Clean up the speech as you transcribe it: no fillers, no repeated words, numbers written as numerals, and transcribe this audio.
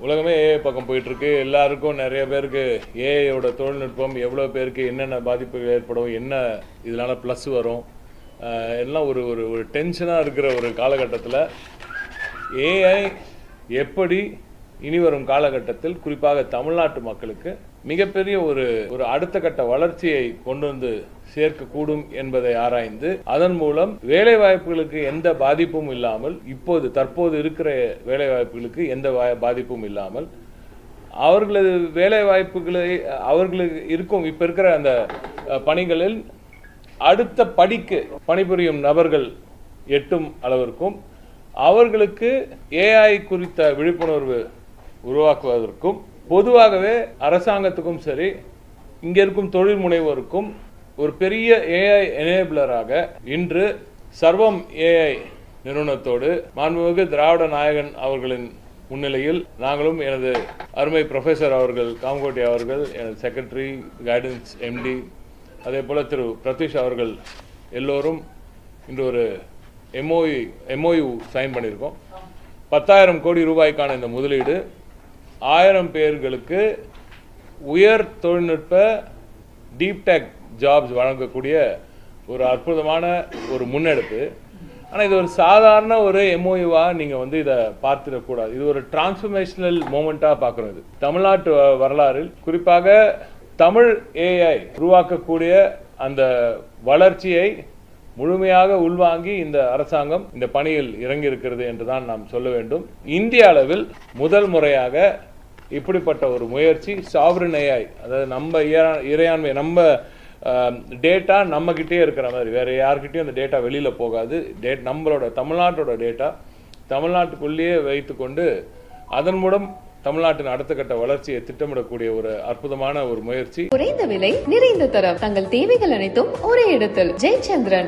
உலகமே ஏஐ பக்கம் போயிட்டு இருக்கு. எல்லாருக்கும் நிறைய பேருக்கு ஏஐயோட தொழில்நுட்பம் எவ்வளோ பேருக்கு என்னென்ன பாதிப்புகள் ஏற்படும், என்ன இதனால ப்ளஸ் வரும், எல்லாம் ஒரு ஒரு ஒரு டென்ஷனாக இருக்கிற ஒரு காலகட்டத்தில் ஏஐ எப்படி இனி வரும் காலகட்டத்தில் குறிப்பாக தமிழ்நாட்டு மக்களுக்கு மிகப்பெரிய ஒரு ஒரு அடுத்த கட்ட வளர்ச்சியை கொண்டு வந்து சேர்க்கக்கூடும் என்பதை ஆராய்ந்து அதன் மூலம் வேலை வாய்ப்புகளுக்கு எந்த பாதிப்பும் இல்லாமல், தற்போது இருக்கிற வேலை வாய்ப்புகளுக்கு எந்த பாதிப்பும் இல்லாமல் அவர்களது வேலை வாய்ப்புகளை அவர்களுக்கு இருக்கும் இப்ப இருக்கிற அந்த பணிகளில் அடுத்த படிக்கு பணிபுரியும் நபர்கள் எட்டும் அளவிற்கும் அவர்களுக்கு ஏஐ குறித்த விழிப்புணர்வு உருவாக்குவதற்கும் பொதுவாகவே அரசாங்கத்துக்கும் சரி இங்க இருக்கும் தொழில் முனைவோருக்கும் ஒரு பெரிய ஏஐ எனேபிளராக இன்று சர்வம் ஏஐ நிறுவனத்தோடு மாண்புமிகு திராவிட நாயகன் அவர்களின் முன்னிலையில் நாங்களும் எனது அருமை ப்ரொஃபசர் அவர்கள் காமகோட்டி அவர்கள், எனது செக்ரட்டரி கைடன்ஸ் எம்டி, அதே போல திரு பிரதீஷ் அவர்கள் எல்லோரும் இன்று ஒரு எம்ஓயு சைன் பண்ணியிருக்கோம். 10,000 கோடி ரூபாய்க்கான இந்த முதலீடு 1000 பேர்களுக்கு உயர் தொழில்நுட்ப டீப் டெக் ஜாப்ஸ் வழங்கக்கூடிய ஒரு அற்புதமான ஒரு முன்னெடுப்பு. ஆனால் இது ஒரு சாதாரண ஒரு எம்ஓயுவாக நீங்கள் இதை பார்த்துடக்கூடாது. இது ஒரு டிரான்ஸ்ஃபர்மேஷனல் மூமெண்ட்டாக பார்க்குறோம். இது தமிழ்நாட்டு வரலாறில் குறிப்பாக தமிழ் ஏஐ உருவாக்கக்கூடிய அந்த வளர்ச்சியை முழுமையாக உள்வாங்கி இந்த அரசாங்கம் இந்த பணியில் இறங்கி இருக்கிறது என்றுதான் நாம் சொல்ல வேண்டும். இந்திய அளவில் முதல் முறையாக இப்படிப்பட்ட ஒரு முயற்சி சாவரின் ஏஐ, அதாவது நம்ம இறையாண்மை, நம்ம டேட்டா நம்ம கிட்டே இருக்கிற மாதிரி வேற யார்கிட்டயும் அந்த டேட்டா வெளியில போகாது. நம்மளோட தமிழ்நாட்டோட டேட்டா தமிழ்நாட்டுக்குள்ளேயே வைத்துக்கொண்டு அதன் மூலம் தமிழ்நாட்டின் அடுத்த கட்ட வளர்ச்சியை திட்டமிடக்கூடிய ஒரு அற்புதமான ஒரு முயற்சி. குறைந்த விலை, நிறைந்த தரம், தங்கள் தேவைகள் அனைத்தும் ஒரே இடத்தில். ஜெயச்சந்திரன்.